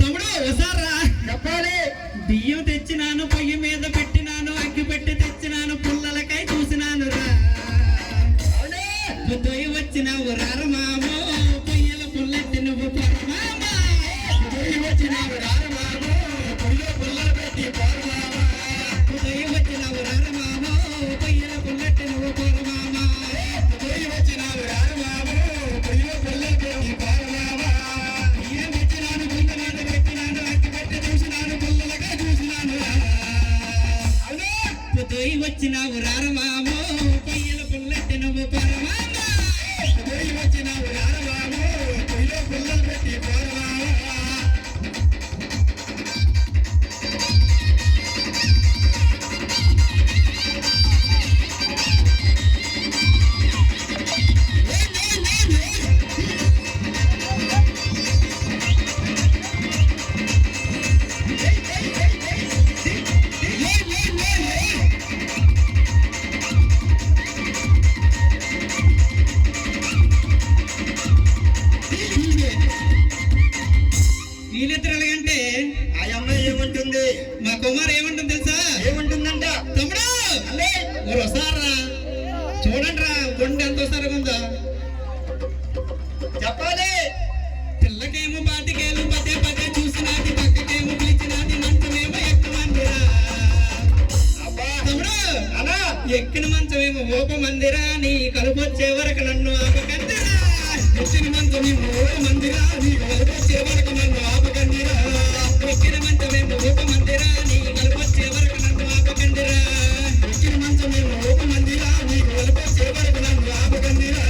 తమ్ముడు ఒకసారా చెప్పాలి. బియ్యం తెచ్చినాను, పొయ్యి మీద పెట్టినాను, అగ్గి పెట్టి తెచ్చినాను, పుల్లలకై చూసినాను రా. పొద్దుయి వచ్చినావు రారమామో, పొయ్యిల పుల్లెట్టి నువ్వు పొరమామా. పొయ్యి వచ్చినావు రారమామో, పొయ్యిలో పుల్లలు పెట్టి పొరమామా. పొద్దుయి వచ్చినావు రారమామో, పొయ్యిల పుల్లెట్టి నువ్వు పొరమామా. పొయ్యి వచ్చినావు రారమామో, పొయ్యిలో పుల్లలు పెట్టి పొరమామా. బియ్యం తెచ్చినాను, పొయ్యి మీద పెట్టినాను, అగ్గి పెట్టి చూసినాను, పుల్లలకై చూసినాను రా. పొద్దుయి వచ్చినావు రారమామో, పొయ్యిల పుల్లెట్టి నువ్వు పొరమామా. పొయ్యి వచ్చినావు రారమామో, పొయ్యిలో పుల్లలు పెట్టి పొరమామా. వీళ్ళిద్దరు ఎలాగంటే ఆ అమ్మాయి ఏమంటుంది? మా కుమార్ ఏమంటుంది తెలుసా? ఏమంటుందంట? తమ్ముడు ఒకసారా చూడండి రా, గుండె ఎంత సరిగా ఉందో. చెప్పాలి. పిల్లకేమో బాటికేలు పదే పదే చూసినాది, పక్కకేమో పిలిచినాది, మంచమేమో ఎక్కమందిరా. అబ్బా తమ్ముడు అలా ఎక్కిన మంచమేమో ఓప మందిరా, నీ కలుపు వచ్చే వరకు నన్ను ఆపకందిరా. ఎక్కిన మంచమేమో ఓ మందిరా, నీ కలుపు వచ్చే వరకు నన్ను ఆపకండిరా. ఎక్కిన మంచమేమో ఓప మందిరా, నీ కలుపు వచ్చే వరకు నన్ను ఆపకందిరా. ఎక్కిన మంచమేమో ఓ మందిరా, నీ కలుపు వచ్చే వరకు నన్ను ఆపకండిరా.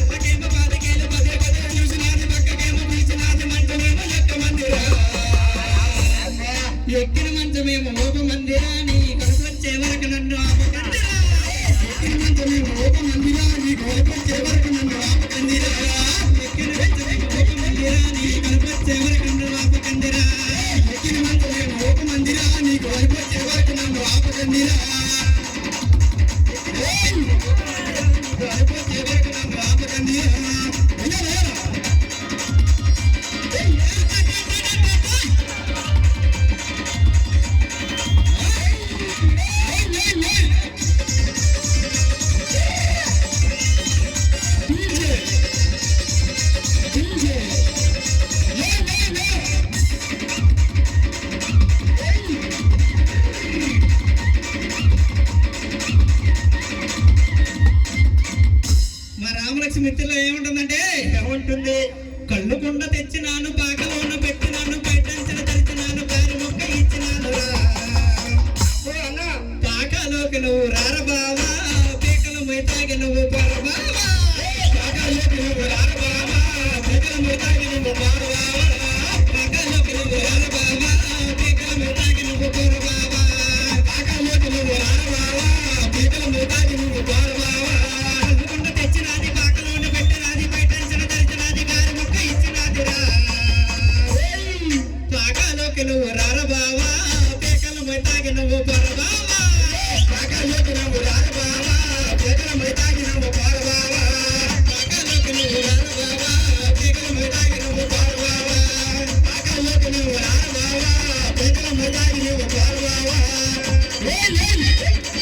పక్కకేమో బాటికేలు పదే పదే చూసినాది, పక్కకేమో పిలిచినాది, మంచమేమో ఎక్కమందిరా. అబ్బా ఎక్కిన మంచమేమో ఓప మందిరా, నీ కలుపు వచ్చే వరకు నన్ను ఆపకందిరా. ఎక్కిన మంచమేమో ఓ మందిరా, నీ కలుపు వచ్చే వరకు నన్ను ఆపకండిరా. ఎక్కిన మంచమేమో ఓప మందిరా, నీ కలుపు వచ్చే వరకు నన్ను ఆపకందిరా. ఎక్కిన మంచమేమో ఓ మందిరా, నీ కలుపు వచ్చే వరకు నన్ను ఆపకండిరా. ఏయ్! కలుపు వచ్చే వరకు నన్ను ఆపకండిరా. అయ్యో మా రామలక్ష్మి మిత్రులో ఏముంటుందంటే, ఏముంటుంది? కళ్ళు కుండ తెచ్చినాను, పాకలోన పెట్టినాను, పైటంచన తెచ్చినాను, కారు మొక్క ఇచ్చినాను రా. ఓ అన్న పాకలోకి నువ్వు రారబావా, పీకల మైతాగి నువ్వు పరబావా. కాకాలోకి నువ్వు రారబావా, పీకల మోతాకి నువ్వు పారబావా. పాకలోకి నువ్వు రారబావా, పీకల మైతాగి నువ్వు పరబావా. కాకాలోకి నువ్వు రారబావా, పీకల మోతాకి నువ్వు పారబావా. కళ్ళు కుండ తెచ్చినాది, పాకలోన పెట్టినాది, పైటంచన తెచ్చినాది, కారు మొక్క ఇచ్చినాది రా. పాకలోకి నువ్వు రారబావా, పీకల మైతాగి నువ్వు పరబావా. కాకాలోకి నువ్వు రారబావా, పీకల మోతాకి నువ్వు పారబావా. పాకలోకి నువ్వు రారబావా, పీకల మైతాగి నువ్వు పరబావా. కాకాలోకి నువ్వు రారబావా, పీకల మోతాకి నువ్వు పారబావా. ఏయ్ ఏయ్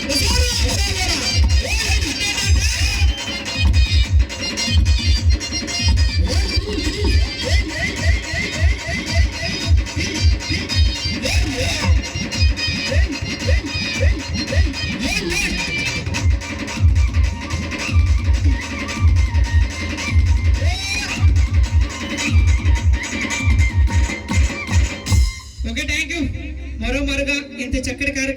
వస్తారా వస్తారా ఓకే, థ్యాంక్ యూ. మరో మరుగా ఇంత చక్కటి కార్యక్రమం